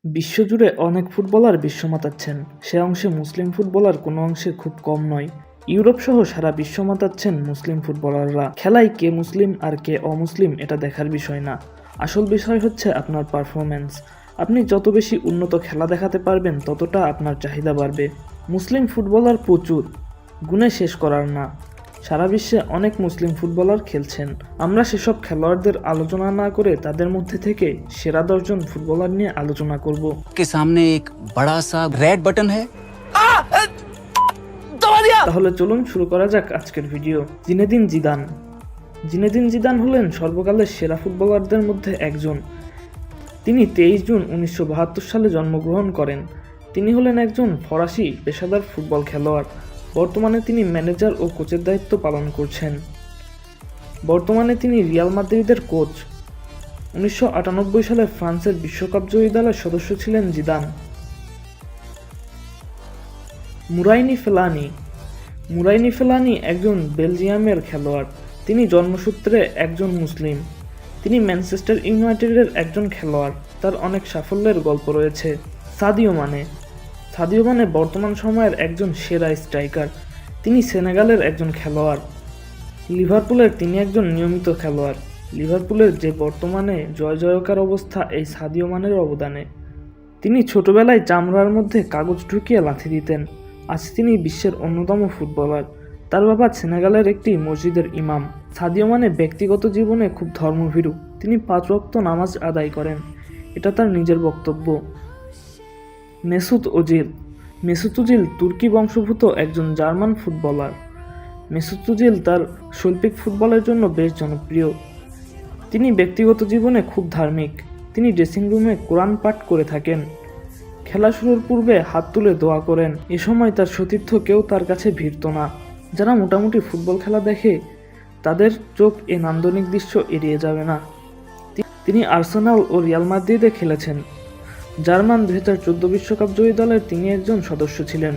বিশ্বজুড়ে অনেক ফুটবলার বিশ্ব মাতাচ্ছেন, সে অংশে মুসলিম ফুটবলার কোনো অংশে খুব কম নয়। ইউরোপ সহ সারা বিশ্ব মাতাচ্ছেন মুসলিম ফুটবলাররা। খেলায় কে মুসলিম আর কে অমুসলিম এটা দেখার বিষয় না, আসল বিষয় হচ্ছে আপনার পারফরম্যান্স। আপনি যত বেশি উন্নত খেলা দেখাতে পারবেন ততটা আপনার চাহিদা বাড়বে। মুসলিম ফুটবলার প্রচুর, গুণে শেষ করার না। সারা বিশ্বে অনেক মুসলিম ফুটবলার খেলছেন। আমরা সেসব খেলোয়াড়দের আলোচনা না করে তাদের মধ্যে থেকে সেরা 10 জন ফুটবলার নিয়ে আলোচনা করব। के सामने एक बड़ा सा रेड बटन है। তাহলে চলুন শুরু করা যাক আজকের ভিডিও। জিনেদিন জিদান হলেন সর্বকালের সেরা ফুটবলারদের মধ্যে একজন। তিনি 23 জুন 1972 সালে জন্মগ্রহণ করেন। তিনি হলেন একজন ফরাসি পেশাদার ফুটবল খেলোয়াড়। বর্তমানে তিনি ম্যানেজার ও কোচের দায়িত্ব পালন করছেন। বর্তমানে তিনি রিয়াল মাদ্রিদের কোচ। 1998 সালে ফ্রান্সের বিশ্বকাপ জয়ী দলের সদস্য ছিলেন জিদান। মুরাইনি ফেলানি একজন বেলজিয়ামের খেলোয়াড়। তিনি জন্মসূত্রে একজন মুসলিম। তিনি ম্যানচেস্টার ইউনাইটেডের একজন খেলোয়াড়। তার অনেক সাফল্যের গল্প রয়েছে। সাদিও মানে বর্তমান সময়ের একজন সেরা স্ট্রাইকার। তিনি সেনেগালের একজন খেলোয়াড়। লিভারপুলের তিনি একজন নিয়মিত খেলোয়াড়। লিভারপুলের যে বর্তমানে জয়জয়কার অবস্থা এই সাদিও মানের অবদানে। তিনি ছোটবেলায় চামড়ার মধ্যে কাগজ ঢুকিয়ে লাথি দিতেন। আজ তিনি বিশ্বের অন্যতম ফুটবলার। তার বাবা সেনেগালের একটি মসজিদের ইমাম। সাদিও মানে ব্যক্তিগত জীবনে খুব ধর্মভীরু। তিনি 5 ওয়াক্ত নামাজ আদায় করেন, এটা তার নিজের বক্তব্য। মেসুত ওজিল তুর্কি বংশোদ্ভূত একজন জার্মান ফুটবলার। মেসুত ওজিল তার শৈল্পিক ফুটবলের জন্য বেশ জনপ্রিয়। তিনি ব্যক্তিগত জীবনে খুব ধার্মিক। তিনি ড্রেসিং রুমে কোরআন পাঠ করে থাকেন। খেলা শুরুর পূর্বে হাত তুলে দোয়া করেন। এ সময় তার সতীর্থ কেউ তার কাছে ভিড়ত না। যারা মোটামুটি ফুটবল খেলা দেখে তাদের চোখ এ নান্দনিক দৃশ্য এড়িয়ে যাবে না। তিনি আর্সেনাল ও রিয়াল মাদ্রিদে খেলেছেন। জার্মান 2014 বিশ্বকাপ জয়ী দলের তিনি একজন সদস্য ছিলেন।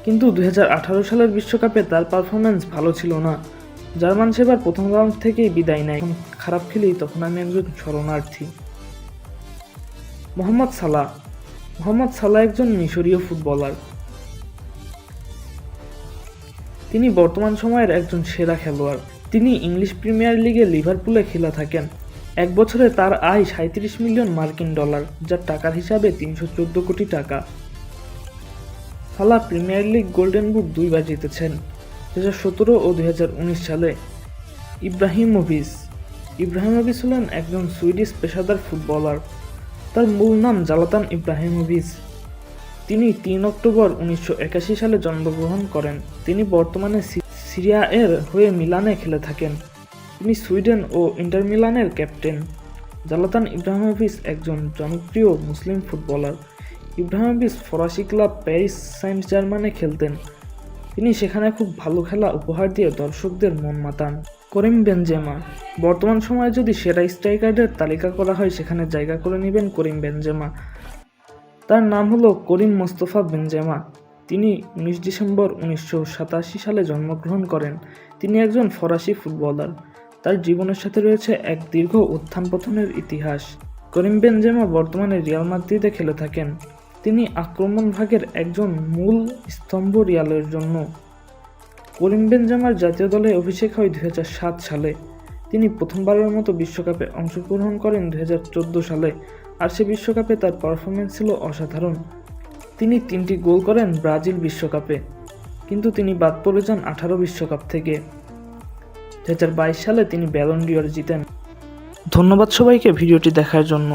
কিন্তু 2018 সালের বিশ্বকাপে তার পারফরম্যান্স ভালো ছিল না। জার্মান সেবার প্রথম রাউন্ড থেকেই বিদায় নেয়। যখন খারাপ খেলি তখন আমি একজন শরণার্থী। মোহাম্মদ সালাহ একজন মিশরীয় ফুটবলার। তিনি বর্তমান সময়ের একজন সেরা খেলোয়াড়। তিনি ইংলিশ প্রিমিয়ার লিগে লিভারপুলে খেলে থাকেন। এক বছরে তার আয় 37 মিলিয়ন মার্কিন ডলার, যা টাকার হিসাবে 314 কোটি টাকা। সালাহ প্রিমিয়ার লিগ গোল্ডেন বুট 2 বার জিতেছেন, 2017 ও 2019 সালে। ইব্রাহিমোভিচ হলেন একজন সুইডিশ পেশাদার ফুটবলার। তার মূল নাম জালাতান ইব্রাহিমোভিচ। তিনি 3 অক্টোবর 1981 সালে জন্মগ্রহণ করেন। তিনি বর্তমানে সিরিয়া এর হয়ে মিলানে খেলে থাকেন। তিনি সুইডেন ও ইন্টার মিলানের ক্যাপ্টেন। জালাতান ইব্রাহিমোভিচ একজন জনপ্রিয় মুসলিম ফুটবলার। ইব্রাহিমোভিচ ফরাসি ক্লাব প্যারিস সেন্ট জার্মানে খেলতেন। তিনি সেখানে খুব ভালো খেলা উপহার দিয়ে দর্শকদের মন মাতান। করিম বেনজেমা বর্তমান সময়ে যদি সেরা স্ট্রাইকারদের তালিকা করা হয় সেখানে জায়গা করে নেবেন করিম বেনজেমা। তার নাম হলো করিম মোস্তফা বেনজেমা। তিনি 19 ডিসেম্বর 1987 সালে জন্মগ্রহণ করেন। তিনি একজন ফরাসি ফুটবলার। তার জীবনের সাথে রয়েছে এক দীর্ঘ উত্থান পতনের ইতিহাস। করিম বেনজেমা বর্তমানে রিয়াল মাদ্রিদে খেলে থাকেন। তিনি আক্রমণ ভাগের একজন মূল স্তম্ভ রিয়ালের জন্য। করিম বেনজেমার জাতীয় দলে অভিষেক হয় 2007 সালে। তিনি প্রথমবারের মতো বিশ্বকাপে অংশগ্রহণ করেন 2014 সালে, আর সে বিশ্বকাপে তার পারফরম্যান্স ছিল অসাধারণ। তিনি 3টি গোল করেন ব্রাজিল বিশ্বকাপে, কিন্তু তিনি বাদ পড়ে যান 18 বিশ্বকাপ থেকে। 2022 সালে তিনি ব্যালন ডি'র জিতেন। ধন্যবাদ সবাইকে ভিডিওটি দেখার জন্য।